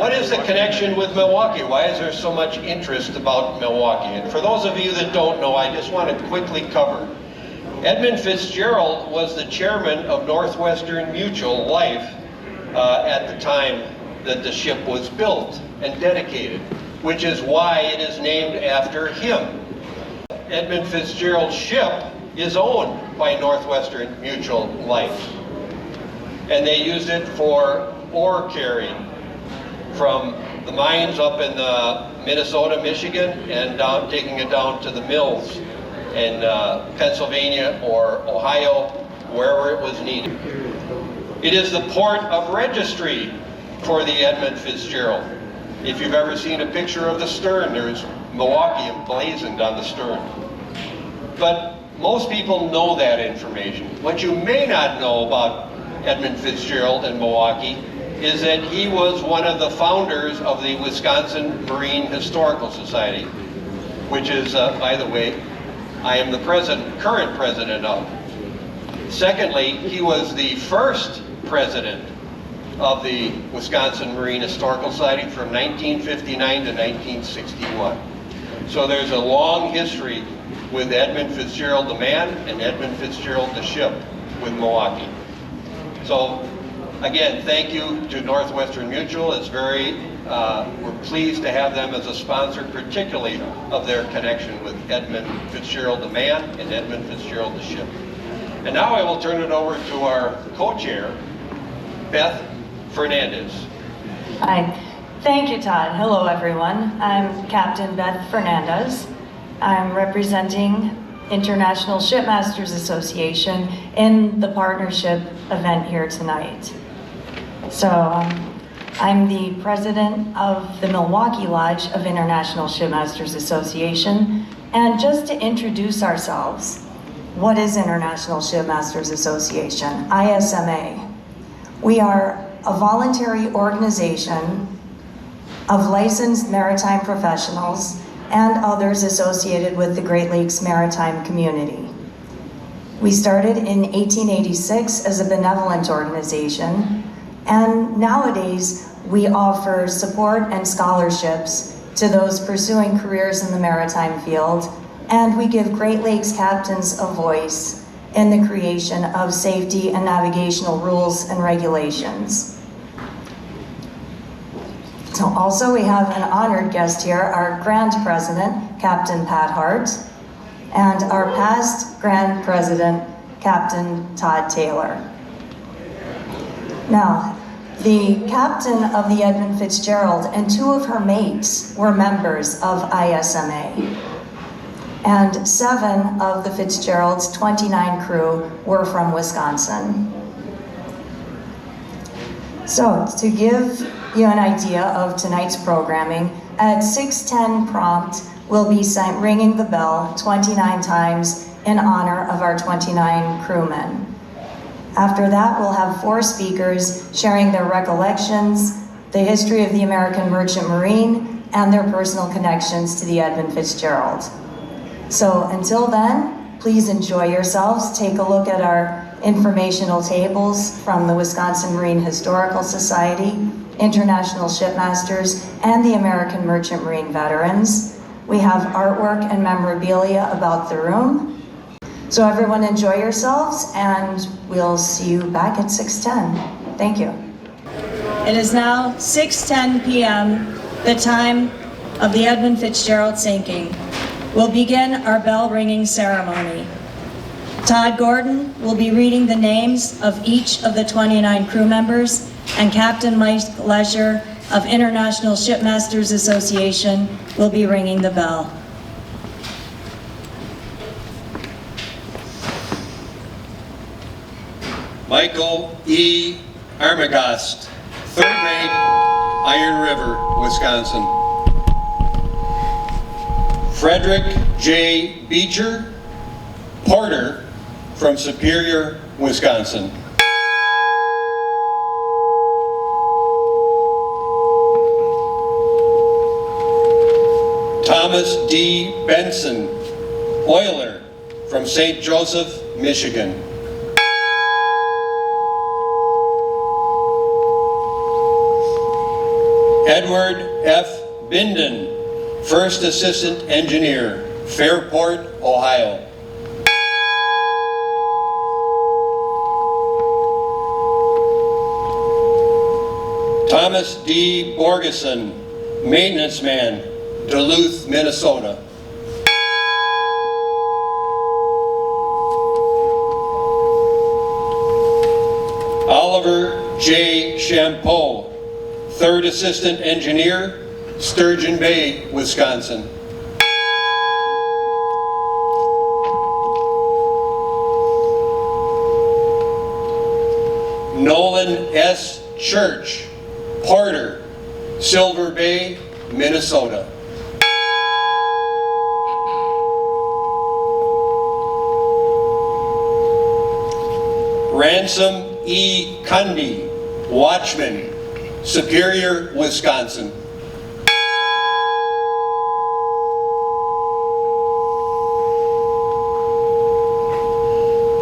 what is the connection with Milwaukee? Why is there so much interest about Milwaukee? And for those of you that don't know, I just want to quickly cover. Edmund Fitzgerald was the chairman of Northwestern Mutual Life at the time that the ship was built and dedicated, which is why it is named after him. Edmund Fitzgerald's ship is owned by Northwestern Mutual Life, and they used it for ore carrying from the mines up in Minnesota, Michigan, and taking it down to the mills in Pennsylvania or Ohio, wherever it was needed. It is the port of registry for the Edmund Fitzgerald. If you've ever seen a picture of the stern, there's Milwaukee emblazoned on the stern. But most people know that information. What you may not know about Edmund Fitzgerald and Milwaukee is that he was one of the founders of the Wisconsin Marine Historical Society, which is, by the way, I am the current president of. Secondly, he was the first president of the Wisconsin Marine Historical Society from 1959 to 1961. So there's a long history with Edmund Fitzgerald the man and Edmund Fitzgerald the ship with Milwaukee. So again, thank you to Northwestern Mutual. It's we're pleased to have them as a sponsor, particularly of their connection with Edmund Fitzgerald the man and Edmund Fitzgerald the ship. And now I will turn it over to our co-chair, Beth Fernandez. Hi. Thank you, Todd. Hello, everyone. I'm Captain Beth Fernandez. I'm representing International Shipmasters Association in the partnership event here tonight. So I'm the president of the Milwaukee Lodge of International Shipmasters Association. And just to introduce ourselves, what is International Shipmasters Association, ISMA? We are a voluntary organization of licensed maritime professionals and others associated with the Great Lakes maritime community. We started in 1886 as a benevolent organization, and nowadays we offer support and scholarships to those pursuing careers in the maritime field, and we give Great Lakes captains a voice in the creation of safety and navigational rules and regulations. So also we have an honored guest here, our Grand President, Captain Pat Hart, and our past Grand President, Captain Todd Taylor. Now, the captain of the Edmund Fitzgerald and two of her mates were members of ISMA. And 7 of the Fitzgerald's 29 crew were from Wisconsin. So to give you an idea of tonight's programming, at 6:10 prompt, we'll be ringing the bell 29 times in honor of our 29 crewmen. After that, we'll have 4 speakers sharing their recollections, the history of the American Merchant Marine, and their personal connections to the Edmund Fitzgerald. So until then, please enjoy yourselves. Take a look at our informational tables from the Wisconsin Marine Historical Society, International Shipmasters, and the American Merchant Marine Veterans. We have artwork and memorabilia about the room. So everyone enjoy yourselves, and we'll see you back at 6:10. Thank you. It is now 6:10 p.m., the time of the Edmund Fitzgerald sinking. We'll begin our bell ringing ceremony. Todd Gordon will be reading the names of each of the 29 crew members, and Captain Mike Lesher of International Shipmasters Association will be ringing the bell. Michael E. Armagost, 3rd Rate, Iron River, Wisconsin. Frederick J. Beetcher, Porter, from Superior, Wisconsin. Thomas D. Bentsen, Oiler, from St. Joseph, Michigan. Edward F. Bindon, First Assistant Engineer, Fairport, Ohio. Thomas D. Borgeson, Maintenance Man, Duluth, Minnesota. Oliver J. Champeau, Third Assistant Engineer, Sturgeon Bay, Wisconsin. Nolan S. Church, Porter, Silver Bay, Minnesota. Ransom E. Cundy, Watchman, Superior, Wisconsin.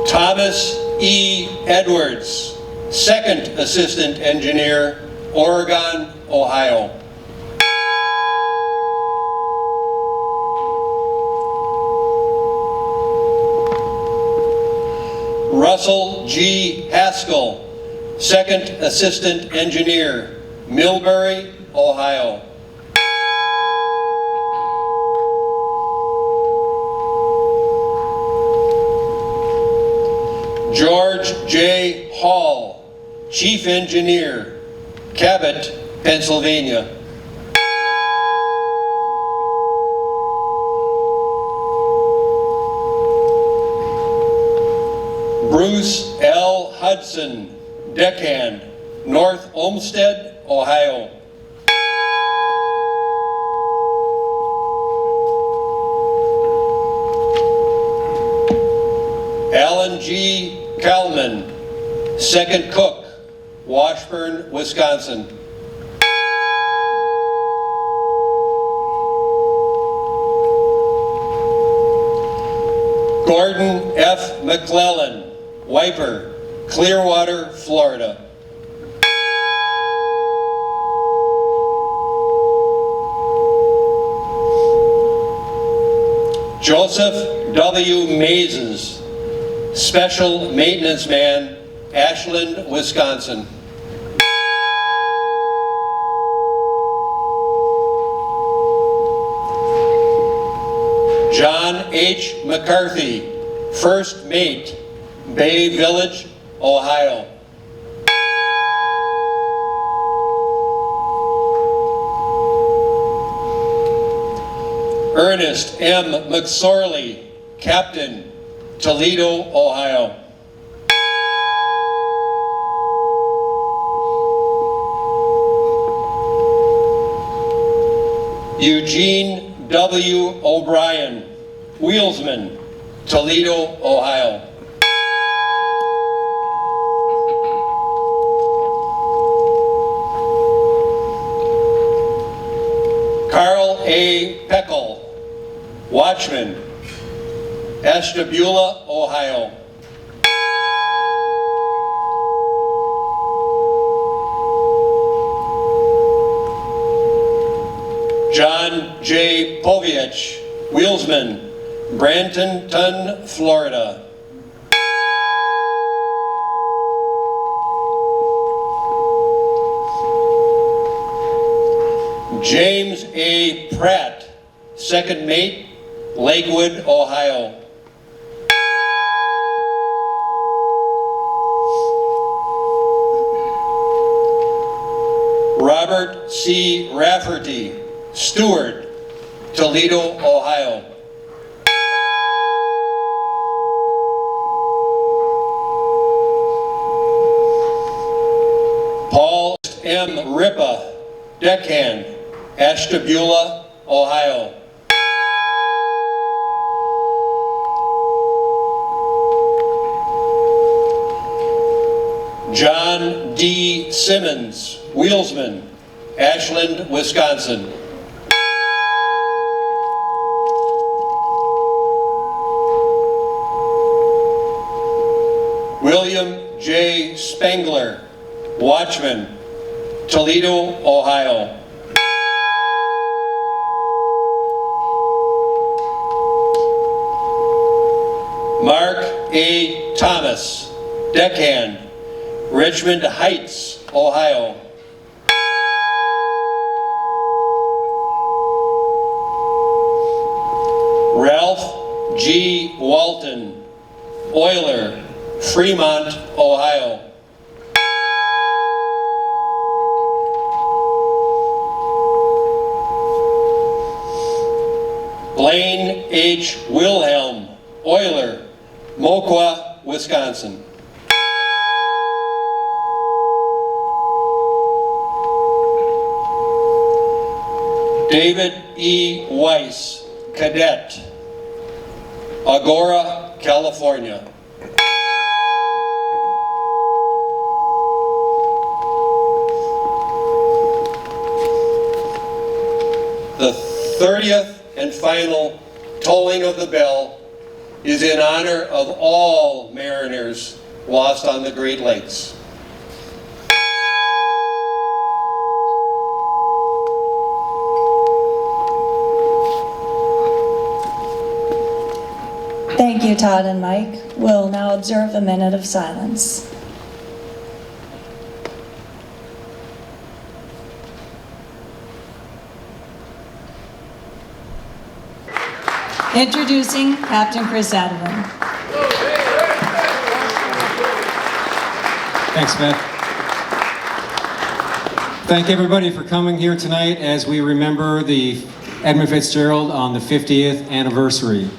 Thomas E. Edwards, Second Assistant Engineer, Oregon, Ohio. Russell G. Haskell, Second Assistant Engineer, Millbury, Ohio. George J. Hall, Chief Engineer, Cabot, Pennsylvania. Bruce L. Hudson, Deckhand, North Olmsted, Ohio. Alan G. Kalman, Second Cook, Washburn, Wisconsin. Gordon F. McClellan, Wiper, Clearwater, Florida. Joseph W. Mazes, Special Maintenance Man, Ashland, Wisconsin. John H. McCarthy, First Mate, Bay Village, Ohio. Ernest M. McSorley, Captain, Toledo, Ohio. Eugene W. O'Brien, Wheelsman, Toledo, Ohio. Carl A. Peckel, Watchman, Ashtabula, Ohio. John J. Poviech, Wheelsman, Bradenton, Florida. James A. Pratt, Second Mate, Lakewood, Ohio. Robert C. Rafferty, Steward, Toledo, Ohio. Paul M. Ripa, Deckhand, Ashtabula, Ohio. John D. Simmons, Wheelsman, Ashland, Wisconsin. William J. Spengler, Watchman, Toledo, Ohio. A. Thomas, deckhand, Richmond Heights, Ohio. Ralph G. Walton, oiler, Fremont, Ohio. Blaine H. Wilhelm, oiler, Moqua, Wisconsin. David E. Weiss, cadet, Agora, California. The 30th and final tolling of the bell is in honor of all mariners lost on the Great Lakes. Thank you, Todd and Mike. We'll now observe a minute of silence. Introducing Captain Chris Edyvean. Thanks, Beth. Thank everybody for coming here tonight as we remember the Edmund Fitzgerald on the 50th anniversary.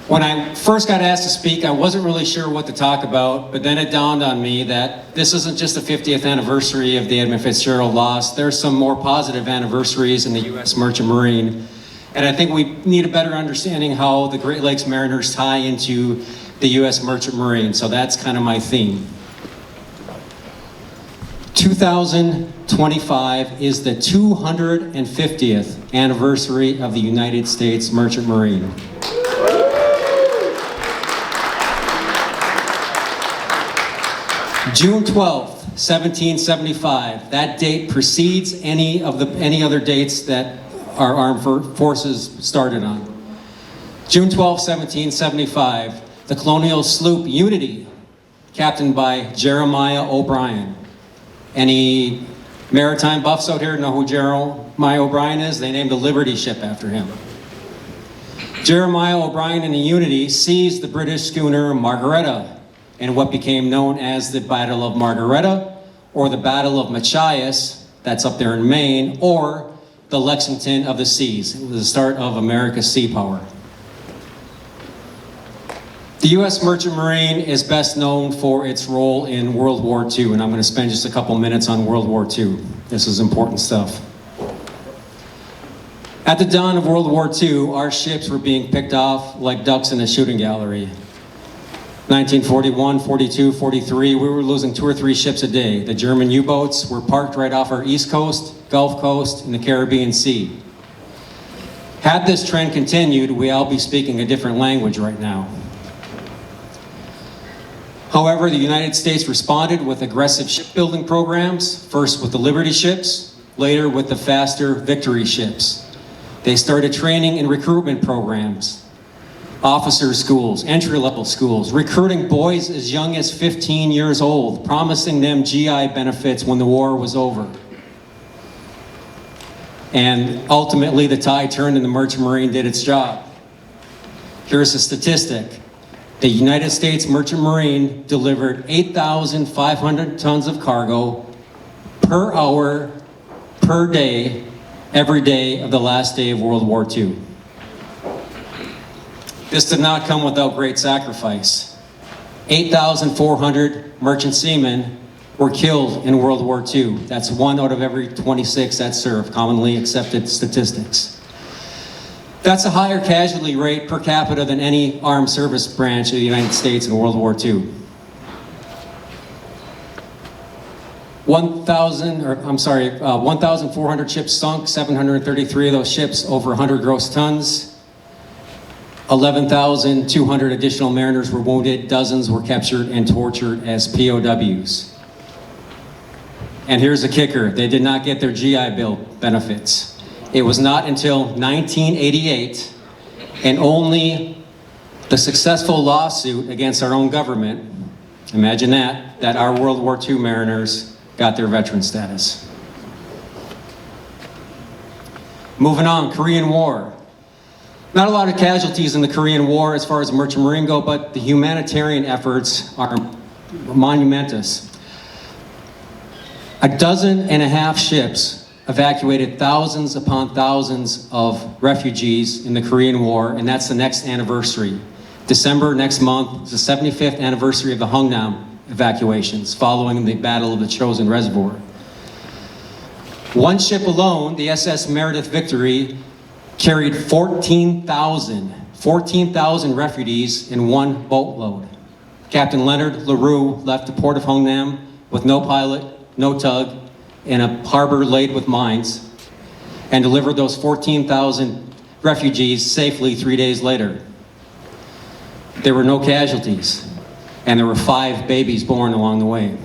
When I first got asked to speak, I wasn't really sure what to talk about, but then it dawned on me that this isn't just the 50th anniversary of the Edmund Fitzgerald loss. There's some more positive anniversaries in the U.S. Merchant Marine. And I think we need a better understanding how the Great Lakes Mariners tie into the U.S. Merchant Marine. So that's kind of my theme. 2025 is the 250th anniversary of the United States Merchant Marine. June 12th, 1775. That date precedes any other dates that our armed forces started on. June 12, 1775, the colonial sloop Unity, captained by Jeremiah O'Brien. Any maritime buffs out here know who Jeremiah O'Brien is? They named the Liberty ship after him. Jeremiah O'Brien and the Unity seized the British schooner Margaretta in what became known as the Battle of Margaretta, or the Battle of Machias, that's up there in Maine, or the Lexington of the Seas. It was the start of America's sea power. The U.S. Merchant Marine is best known for its role in World War II, and I'm going to spend just a couple minutes on World War II. This is important stuff. At the dawn of World War II, our ships were being picked off like ducks in a shooting gallery. 1941, 42, 43, we were losing 2 or 3 ships a day. The German U-boats were parked right off our East Coast, Gulf Coast, and the Caribbean Sea. Had this trend continued, we'd all be speaking a different language right now. However, the United States responded with aggressive shipbuilding programs, first with the Liberty ships, later with the faster Victory ships. They started training and recruitment programs, officer schools, entry-level schools, recruiting boys as young as 15 years old, promising them GI benefits when the war was over. And ultimately, the tide turned and the Merchant Marine did its job. Here's a statistic. The United States Merchant Marine delivered 8,500 tons of cargo per hour, per day, every day of the last day of World War II. This did not come without great sacrifice. 8,400 merchant seamen were killed in World War II. That's 1 out of every 26 that served, commonly accepted statistics. That's a higher casualty rate per capita than any armed service branch of the United States in World War II. 1,400 ships sunk, 733 of those ships over 100 gross tons. 11,200 additional mariners were wounded, dozens were captured and tortured as POWs. And here's the kicker, they did not get their GI Bill benefits. It was not until 1988, and only The successful lawsuit against our own government, imagine that our World War II mariners got their veteran status. Moving on, Korean War. Not a lot of casualties in the Korean War as far as merchant marine go, but the humanitarian efforts are monumentous. 12.5 ships evacuated thousands upon thousands of refugees in the Korean War, and that's the next anniversary. December next month is the 75th anniversary of the Hungnam evacuations following the Battle of the Chosin Reservoir. One ship alone, the SS Meredith Victory, carried 14,000 refugees in one boatload. Captain Leonard LaRue left the port of Hungnam with no pilot, no tug, in a harbor laid with mines, and delivered those 14,000 refugees safely 3 days later. There were no casualties, and there were 5 babies born along the way.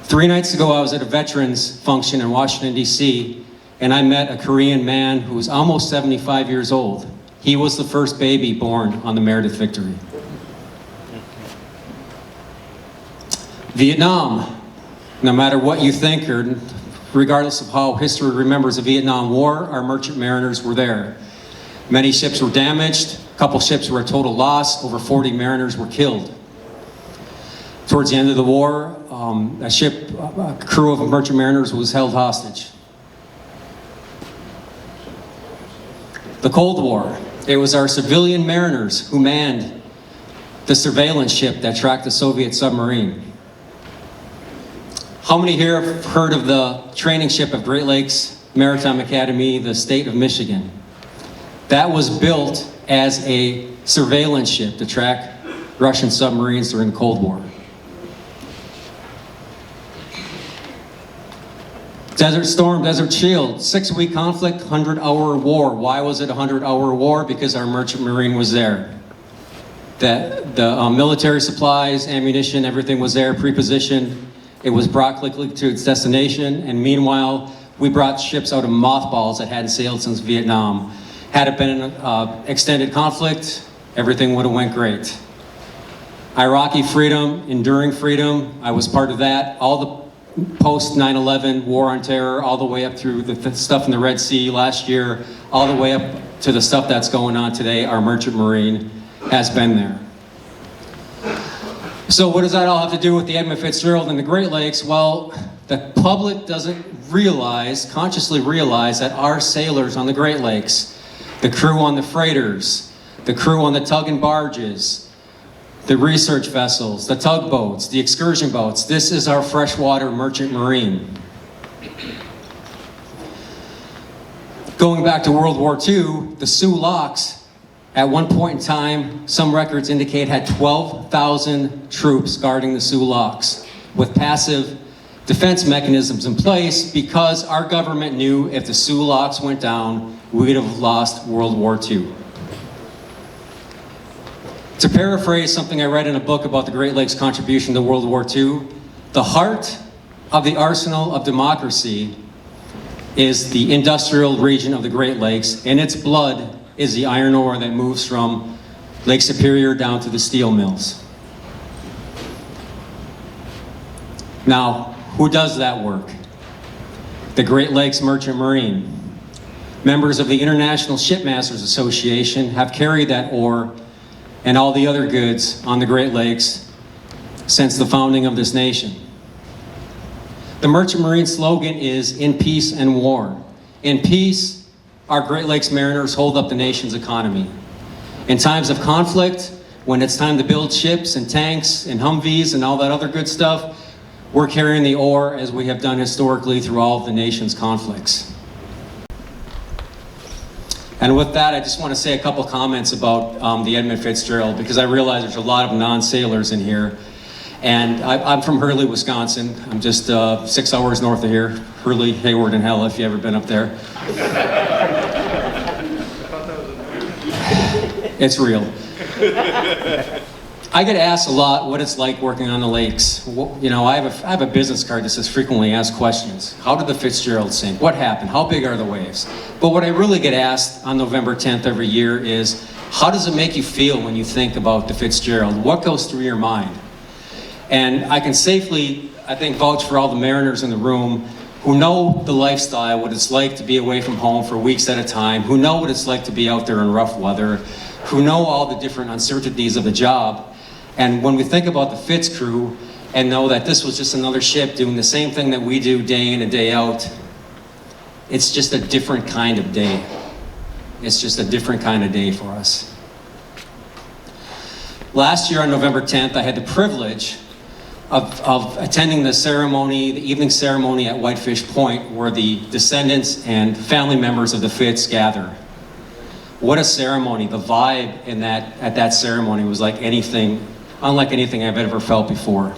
3 nights ago, I was at a veterans function in Washington, D.C., and I met a Korean man who was almost 75 years old. He was the first baby born on the Meredith Victory. Vietnam. No matter what you think, or regardless of how history remembers the Vietnam War, our merchant mariners were there. Many ships were damaged, a couple ships were a total loss, over 40 mariners were killed. Towards the end of the war, a crew of merchant mariners was held hostage. The Cold War. It was our civilian mariners who manned the surveillance ship that tracked the Soviet submarine. How many here have heard of the training ship of Great Lakes Maritime Academy, the state of Michigan? That was built as a surveillance ship to track Russian submarines during the Cold War. Desert Storm, Desert Shield, 6-week conflict, 100-hour war. Why was it a 100-hour war? Because our merchant marine was there. The military supplies, ammunition, everything was there, pre-positioned. It was brought quickly to its destination, and meanwhile, we brought ships out of mothballs that hadn't sailed since Vietnam. Had it been an extended conflict, everything would have went great. Iraqi freedom, enduring freedom, I was part of that. All the post 9/11 war on terror, all the way up through the stuff in the Red Sea last year, all the way up to the stuff that's going on today, our merchant marine has been there. So what does that all have to do with the Edmund Fitzgerald and the Great Lakes? Well, the public doesn't consciously realize that our sailors on the Great Lakes, the crew on the freighters, the crew on the tug and barges, the research vessels, the tugboats, the excursion boats, this is our freshwater merchant marine. Going back to World War II, the Sioux Locks, at one point in time, some records indicate had 12,000 troops guarding the Sioux Locks with passive defense mechanisms in place because our government knew if the Sioux Locks went down, we'd have lost World War II. To paraphrase something I read in a book about the Great Lakes' contribution to World War II, the heart of the arsenal of democracy is the industrial region of the Great Lakes, and its blood is the iron ore that moves from Lake Superior down to the steel mills. Now, who does that work? The Great Lakes Merchant Marine. Members of the International Shipmasters Association have carried that ore and all the other goods on the Great Lakes since the founding of this nation. The Merchant Marine slogan is, "In peace and war." In peace, our Great Lakes mariners hold up the nation's economy. In times of conflict, when it's time to build ships and tanks and Humvees and all that other good stuff, we're carrying the ore as we have done historically through all of the nation's conflicts. And with that, I just want to say a couple comments about the Edmund Fitzgerald, because I realize there's a lot of non-sailors in here. And I'm from Hurley, Wisconsin. I'm just 6 hours north of here. Hurley, Hayward, and Hell, if you ever been up there. It's real. I get asked a lot what it's like working on the lakes. You know, I have a business card that says frequently asked questions. How did the Fitzgerald sink? What happened? How big are the waves? But what I really get asked on November 10th every year is, How does it make you feel when you think about the Fitzgerald? What goes through your mind? And I can safely, I think, vouch for all the Mariners in the room who know the lifestyle, what it's like to be away from home for weeks at a time, who know what it's like to be out there in rough weather, who know all the different uncertainties of the job. And when we think about the Fitz crew and know that this was just another ship doing the same thing that we do day in and day out, it's just a different kind of day. It's just a different kind of day for us. Last year on November 10th, I had the privilege of attending the ceremony, the evening ceremony at Whitefish Point, where the descendants and family members of the Fitz gather. What a ceremony. The vibe at that ceremony was like anything, unlike anything I've ever felt before.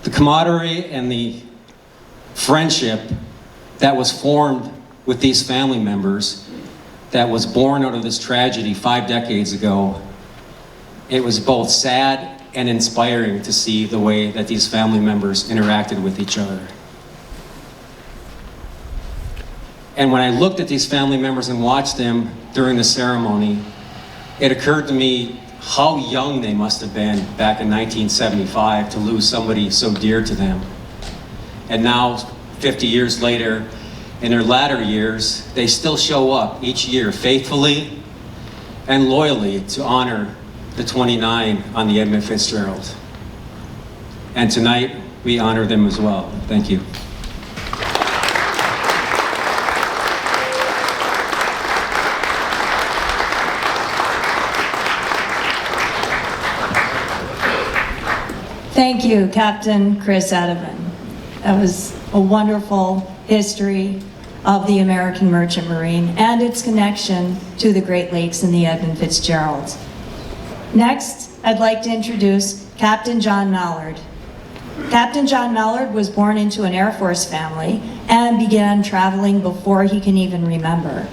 The camaraderie and the friendship that was formed with these family members, that was born out of this tragedy 5 decades ago, it was both sad and inspiring to see the way that these family members interacted with each other. And when I looked at these family members and watched them during the ceremony, it occurred to me how young they must have been back in 1975 to lose somebody so dear to them. And now, 50 years later, in their latter years, they still show up each year faithfully and loyally to honor the 29 on the Edmund Fitzgerald. And tonight, we honor them as well. Thank you. Thank you, Captain Chris Edyvean. That was a wonderful history of the American Merchant Marine and its connection to the Great Lakes and the Edmund Fitzgerald. Next, I'd like to introduce Captain John Mallard. Captain John Mallard was born into an Air Force family and began traveling before he can even remember.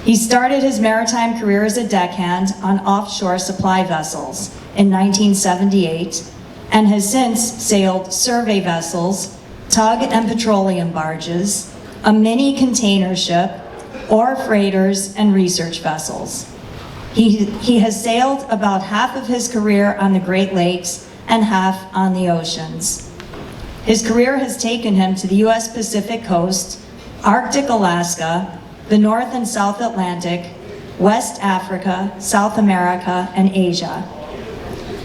He started his maritime career as a deckhand on offshore supply vessels in 1978 and has since sailed survey vessels, tug and petroleum barges, a mini container ship, ore freighters, and research vessels. He has sailed about half of his career on the Great Lakes and half on the oceans. His career has taken him to the U.S. Pacific Coast, Arctic Alaska, the North and South Atlantic, West Africa, South America, and Asia.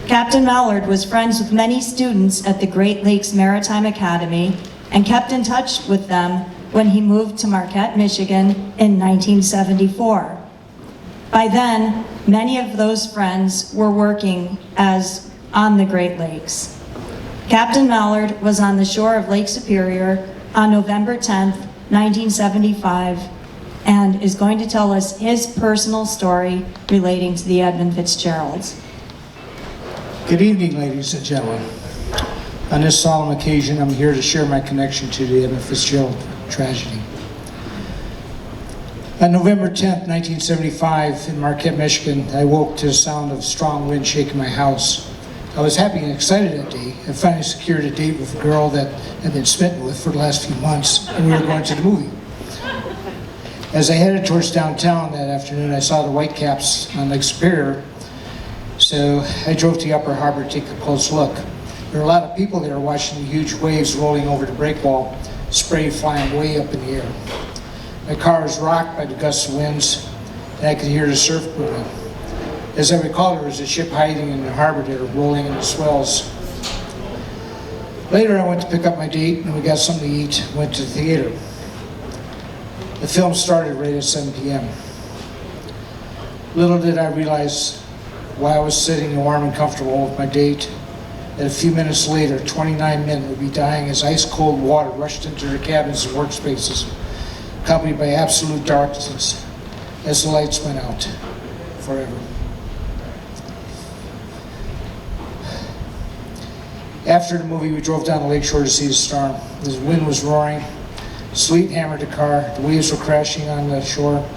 Captain Mallard was friends with many students at the Great Lakes Maritime Academy and kept in touch with them when he moved to Marquette, Michigan in 1974. By then, many of those friends were working on the Great Lakes. Captain Mallard was on the shore of Lake Superior on November 10th, 1975, and is going to tell us his personal story relating to the Edmund Fitzgerald. Good evening, ladies and gentlemen. On this solemn occasion, I'm here to share my connection to the Edmund Fitzgerald tragedy. On November 10th, 1975, in Marquette, Michigan, I woke to the sound of strong wind shaking my house. I was happy and excited that day. I finally secured a date with a girl that I'd been smitten with for the last few months, and we were going to the movie. As I headed towards downtown that afternoon, I saw the Whitecaps on Lake Superior, so I drove to the Upper Harbor to take a close look. There were a lot of people there watching the huge waves rolling over the breakwall, spray flying way up in the air. My car was rocked by the gusts of winds, and I could hear the surf booming. As I recall, there was a ship hiding in the harbor there, rolling in the swells. Later, I went to pick up my date, and we got something to eat, went to the theater. The film started right at 7 p.m. Little did I realize, while I was sitting warm and comfortable with my date, that a few minutes later, 29 men would be dying as ice-cold water rushed into their cabins and workspaces, accompanied by absolute darkness as the lights went out forever. After the movie, we drove down the lakeshore to see the storm. The wind was roaring, sleet hammered the car, the waves were crashing on the shore.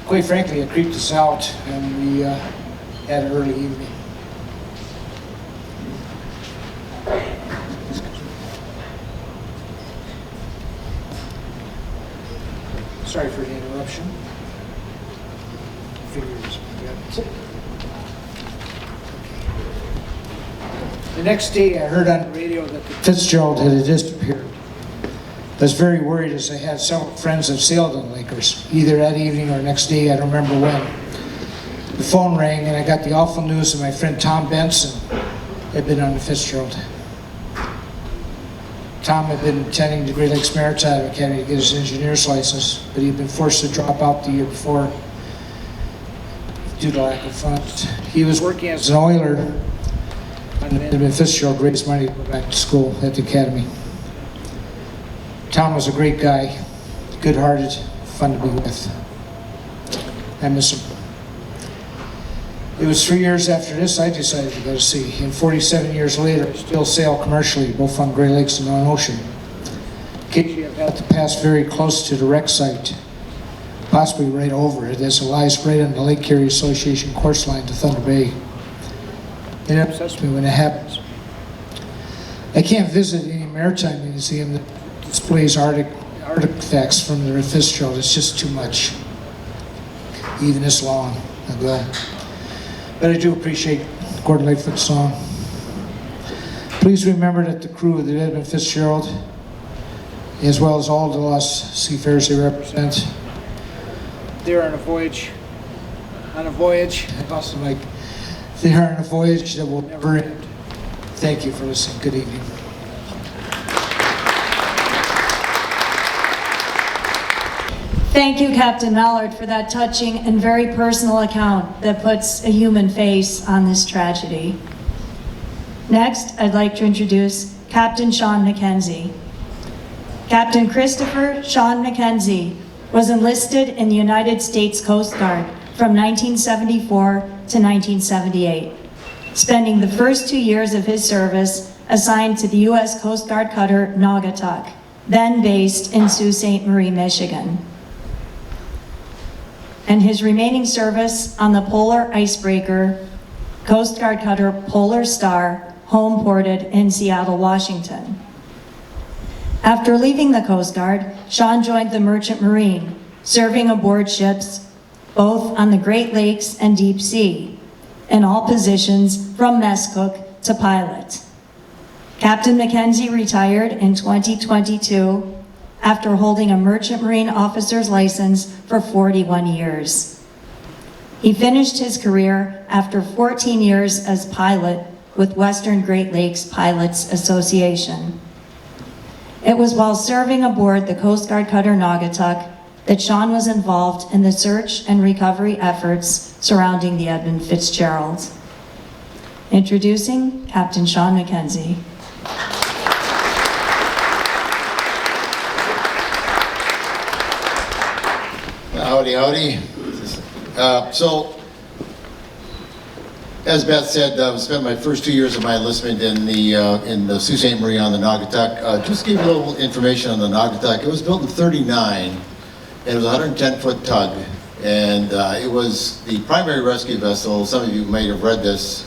Quite frankly, it creeped us out, and we had an early evening. Sorry for the interruption. Figures, got it. The next day, I heard on the radio that the Fitzgerald had disappeared. I was very worried as I had several friends that sailed on Lakers, either that evening or next day, I don't remember when. The phone rang and I got the awful news that my friend Tom Bentsen had been on the Fitzgerald. Tom had been attending the Great Lakes Maritime Academy to get his engineer's license, but he'd been forced to drop out the year before due to lack of funds. He was working as an oiler on the Edmund Fitzgerald, raised money to go back to school at the academy. Tom was a great guy, good-hearted, fun to be with. I miss him. It was 3 years after this I decided to go to sea, and 47 years later I still sail commercially, both on Great Lakes and on ocean. Occasionally I've had to pass very close to the wreck site, possibly right over it, as it lies right on the Lake Erie Association course line to Thunder Bay. It upsets me when it happens. I can't visit any maritime museum that displays artifacts from the Fitzgerald. It's just too much, even this long ago. But I do appreciate Gordon Lightfoot's song. Please remember that the crew of the Edmund Fitzgerald, as well as all the lost seafarers they represent, they're on a voyage. I lost the mic. They are on a voyage that will never end. Thank you for listening. Good evening. Thank you, Captain Mallard, for that touching and very personal account that puts a human face on this tragedy. Next, I'd like to introduce Captain Shawn McKenzie. Captain Christopher Shawn McKenzie was enlisted in the United States Coast Guard from 1974 to 1978, spending the first 2 years of his service assigned to the U.S. Coast Guard cutter NAUGATUCK, then based in Sault Ste. Marie, Michigan, and his remaining service on the polar icebreaker Coast Guard cutter Polar Star, home ported in Seattle, Washington. After leaving the Coast Guard, Shawn joined the Merchant Marine, serving aboard ships both on the Great Lakes and Deep Sea, in all positions from mess cook to pilot. Captain McKenzie retired in 2022 after holding a Merchant Marine officer's license for 41 years. He finished his career after 14 years as pilot with Western Great Lakes Pilots Association. It was while serving aboard the Coast Guard cutter NAUGATUCK that Shawn was involved in the search and recovery efforts surrounding the Edmund Fitzgerald. Introducing Captain Shawn McKenzie. Howdy, howdy. So, as Beth said, I spent my first 2 years of my enlistment in the Sault Ste. Marie on the NAUGATUCK. Just to give you a little information on the NAUGATUCK. It was built in '39, and it was a 110-foot tug, and it was the primary rescue vessel. Some of you may have read this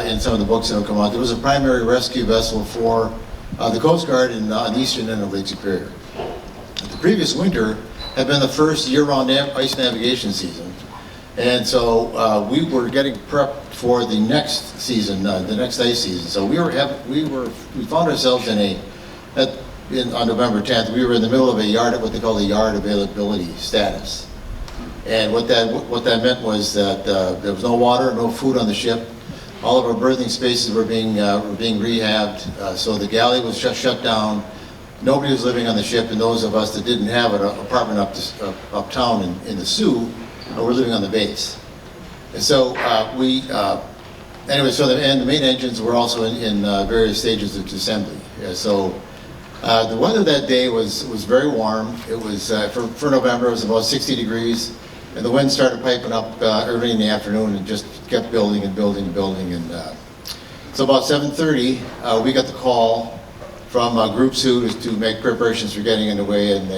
in some of the books that have come out. It was a primary rescue vessel for the Coast Guard on the eastern end of Lake Superior. The previous winter had been the first year-round ice navigation season. And so we were getting prepped for the next season, the next ice season. So we found ourselves on November 10th, we were in the middle of what they call the yard availability status. And what that meant was that there was no water, no food on the ship. All of our berthing spaces were being rehabbed. So the galley was just shut down. Nobody was living on the ship, and those of us that didn't have an apartment uptown in the Sioux were living on the base. And so the main engines were also in various stages of assembly. So the weather that day was very warm. It was for November. It was about 60 degrees, and the wind started piping up early in the afternoon and just kept building and building and building. And so about 7:30, we got the call from Group Sioux to make preparations for getting underway, and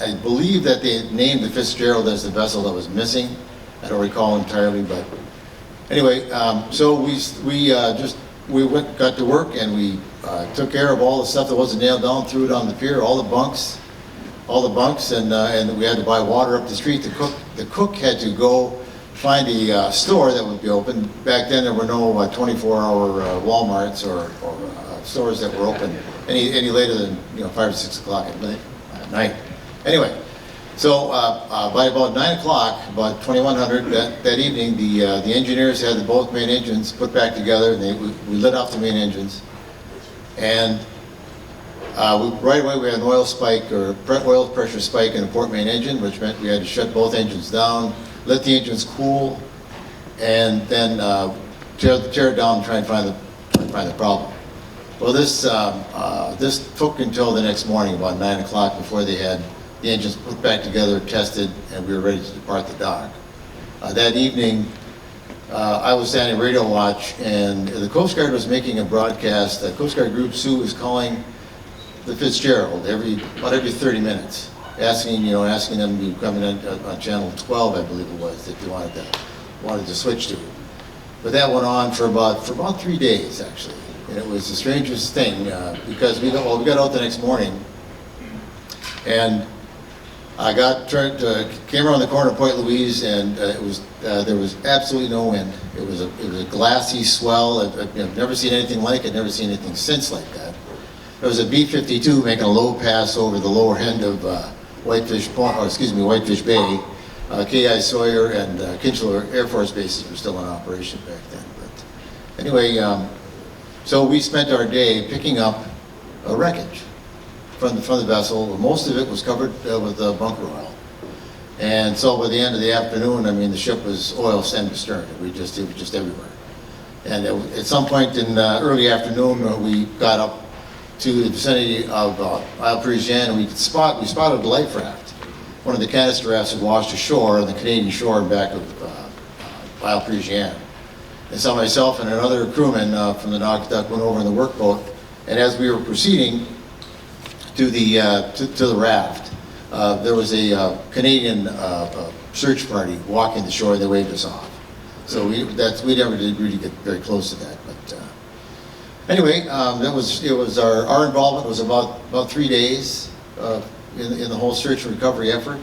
I believe that they named the Fitzgerald as the vessel that was missing. I don't recall entirely, but anyway, so we got to work, and we took care of all the stuff that wasn't nailed down, threw it on the pier, all the bunks, all the bunks, and we had to buy water up the street. The cook had to go find a store that would be open. Back then there were no 24-hour Walmarts or stores that were open any later than 5 or 6 o'clock at night. Anyway, so by about 9 o'clock, about 2100 that evening, the engineers had both main engines put back together, and we lit off the main engines, and right away we had an oil spike, or oil pressure spike in the port main engine, which meant we had to shut both engines down, let the engines cool, and then tear it down and try and find the problem. Well, this took until the next morning, about 9 o'clock, before they had the engines put back together, tested, and we were ready to depart the dock. That evening, I was standing radio watch, and the Coast Guard was making a broadcast. The Coast Guard Group Sioux was calling the Fitzgerald about every 30 minutes, asking them to come in on channel 12, I believe it was, that they wanted to switch to. But that went on for about 3 days, actually, and it was the strangest thing because we got out the next morning, and I came around the corner of Point Louise, and there was absolutely no wind. It was a glassy swell. I've never seen anything like it. Never seen anything since like that. There was a B-52 making a low pass over the lower end of Whitefish Bay. K.I. Sawyer and Kinchler Air Force bases were still in operation back then. But anyway, so we spent our day picking up wreckage from the vessel. Most of it was covered with bunker oil. And so by the end of the afternoon, the ship was oil stem to stern. It was just everywhere. And at some point in early afternoon, we got up to the vicinity of Isle Parisienne, and we spotted a life raft. One of the canister rafts had washed ashore on the Canadian shore back of Isle Parisienne. And so myself and another crewman from the NAUGATUCK went over in the workboat, and as we were proceeding to the raft, there was a Canadian search party walking the shore. They waved us off. So we never did really get very close to that. But anyway, our involvement was about 3 days in the whole search and recovery effort.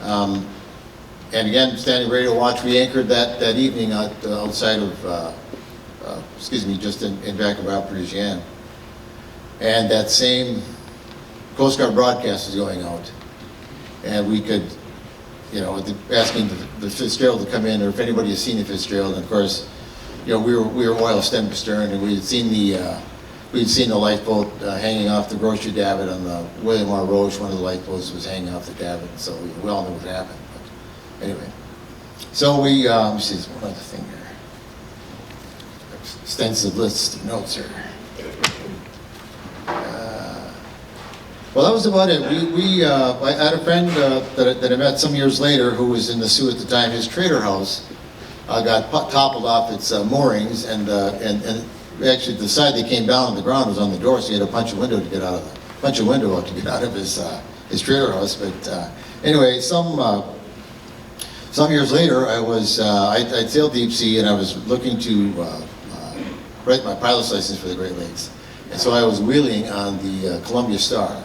And again, standing radio watch, we anchored that evening outside of, just in back of Isle Parisienne. And that same Coast Guard broadcast was going out. And we could, asking the Fitzgerald to come in, or if anybody has seen the Fitzgerald. And of course, we were oil stem to stern, and we had seen the lifeboat hanging off the grocery davit on the William R. Roche. One of the lifeboats was hanging off the davit, so we all knew what happened. But anyway, so we let me see one other thing here. Extensive list of notes here. Well, that was about it. I had a friend that I met some years later who was in the Sioux at the time. His trader house got toppled off its moorings, and actually the side they came down on the ground was on the door, so he had to punch a window out to get out of his trader house. But anyway, some years later, I'd sailed deep sea, and I was looking to write my pilot's license for the Great Lakes, and so I was wheeling on the Columbia Star.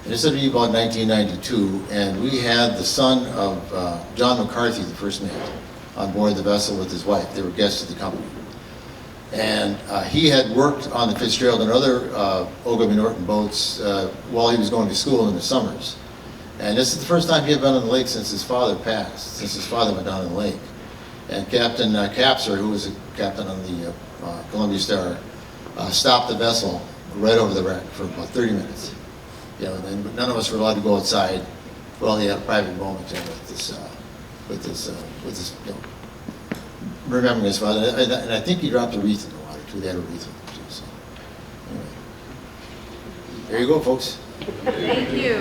And this would be about 1992, and we had the son of John McCarthy, the first mate, on board the vessel with his wife. They were guests of the company. And he had worked on the Fitzgerald and other Ogilvy Norton boats while he was going to school in the summers. And this is the first time he had been on the lake since his father passed, since his father went down in the lake. And Captain Capser, who was a captain on the Columbia Star, stopped the vessel right over the wreck for about 30 minutes. And none of us were allowed to go outside. Well, he had a private moment there with this, remembering his father. And I think he dropped a wreath in the water too. They had a wreath with him too. So anyway, there you go, folks. Thank you.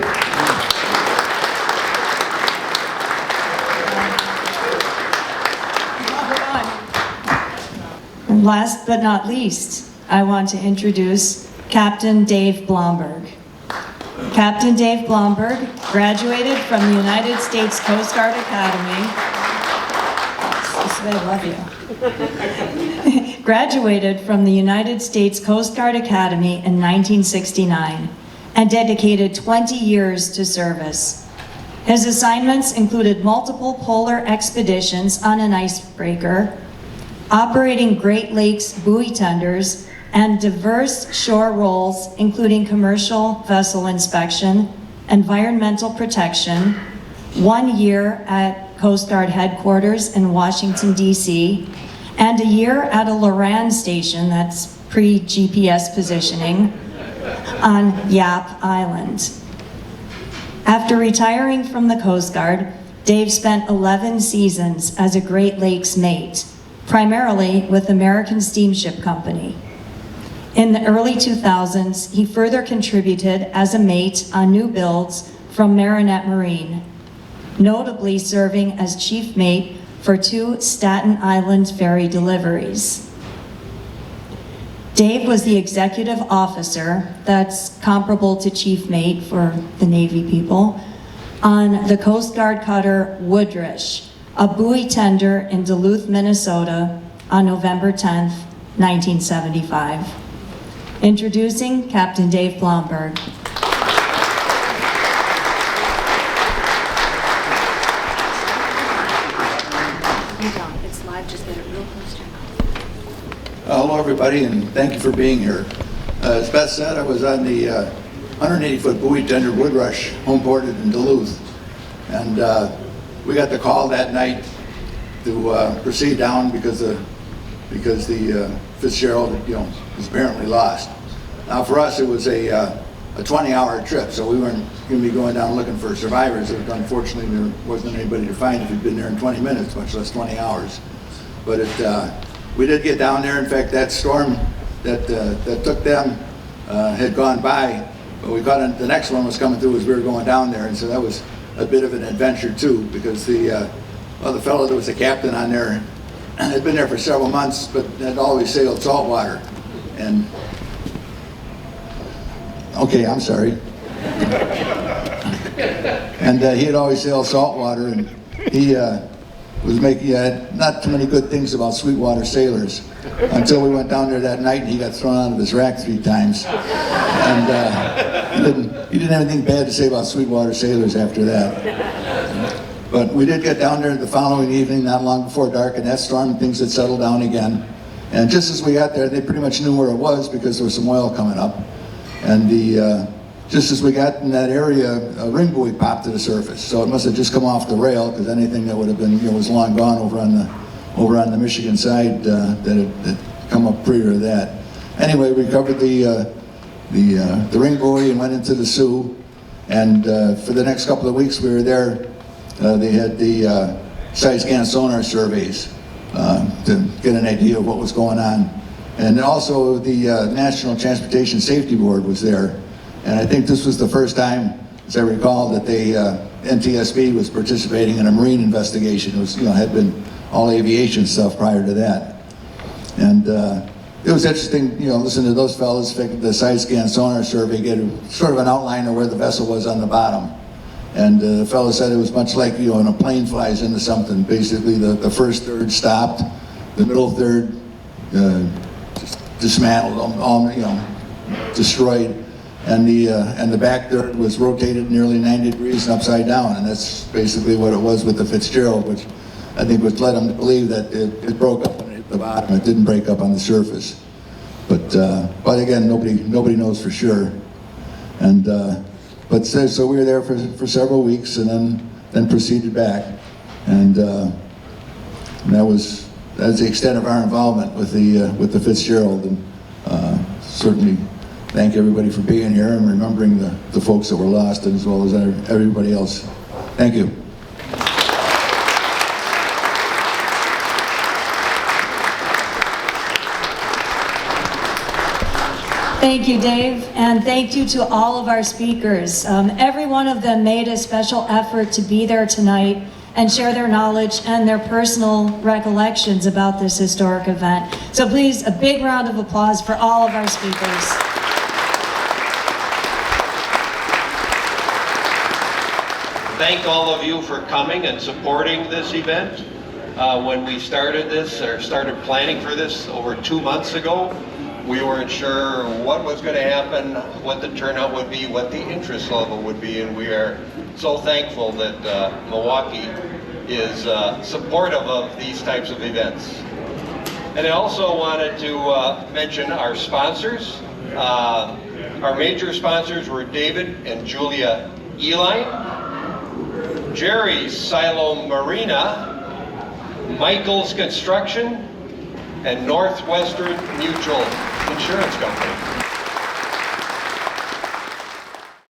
And last but not least, I want to introduce Captain Dave Blomberg. Captain Dave Blomberg graduated from the United States Coast Guard Academy. I love you. Graduated from the United States Coast Guard Academy in 1969. and dedicated 20 years to service. His assignments included multiple polar expeditions on an icebreaker, operating Great Lakes buoy tenders, and diverse shore roles, including commercial vessel inspection, environmental protection, 1 year at Coast Guard headquarters in Washington, D.C., and a year at a Loran station, that's pre-GPS positioning, on Yap Island. After retiring from the Coast Guard, Dave spent 11 seasons as a Great Lakes mate, primarily with American Steamship Company. In the early 2000s, he further contributed as a mate on new builds from Marinette Marine, notably serving as chief mate for 2 Staten Island ferry deliveries. Dave was the executive officer, that's comparable to chief mate for the Navy people, on the Coast Guard cutter WOODRUSH, a buoy tender in Duluth, Minnesota on November 10th, 1975. Introducing Captain Dave Blomberg. It's live, just get it real close to your mouth. Hello, everybody, and thank you for being here. As Beth said, I was on the 180-foot buoy tender WOODRUSH, home ported in Duluth, and we got the call that night to proceed down because the Fitzgerald, was apparently lost. Now, for us, it was a 20-hour trip, so we weren't going to be going down looking for survivors. Unfortunately, there wasn't anybody to find if you'd been there in 20 minutes, much less 20 hours. But we did get down there. In fact, that storm that took them had gone by, but we got the next one was coming through as we were going down there, and so that was a bit of an adventure too, because the fellow that was the captain on there had been there for several months, but had always sailed saltwater. And okay, I'm sorry. And he had always sailed saltwater, and he was making not too many good things about sweetwater sailors until we went down there that night and he got thrown out of his rack 3 times. And he didn't have anything bad to say about sweetwater sailors after that. But we did get down there the following evening, not long before dark, and that storm, things had settled down again. And just as we got there, they pretty much knew where it was because there was some oil coming up. And just as we got in that area, a ring buoy popped to the surface. So it must have just come off the rail, because anything that would have been, was long gone over on the Michigan side that had come up prior to that. Anyway, we covered the ring buoy and went into the Sioux. And for the next couple of weeks we were there, they had the side-scan sonar surveys to get an idea of what was going on. And also the National Transportation Safety Board was there. And I think this was the first time, as I recall, that NTSB was participating in a marine investigation. It was, had been all aviation stuff prior to that. And it was interesting, listening to those fellas, the side-scan sonar survey, get sort of an outline of where the vessel was on the bottom. And the fellow said it was much like, when a plane flies into something. Basically, the first third stopped, the middle third just dismantled, all destroyed. And the back third was rotated nearly 90 degrees and upside down, and that's basically what it was with the Fitzgerald, which I think was led them to believe that it broke up when it hit the bottom. It didn't break up on the surface, but again, nobody knows for sure. And but so we were there for several weeks, and then proceeded back, and that's the extent of our involvement with the Fitzgerald, and certainly. Thank everybody for being here and remembering the folks that were lost, as well as everybody else. Thank you. Thank you, Dave, and thank you to all of our speakers. Every one of them made a special effort to be there tonight and share their knowledge and their personal recollections about this historic event. So please, a big round of applause for all of our speakers. Thank all of you for coming and supporting this event. When we started this, or started planning for this over 2 months ago, We weren't sure what was going to happen, what the turnout would be, what the interest level would be, and we are so thankful that Milwaukee is supportive of these types of events. And I also wanted to mention our sponsors. Our major sponsors were David and Julia Eli, Jerry's Silo Marina, Michael's Construction, and Northwestern Mutual Insurance Company.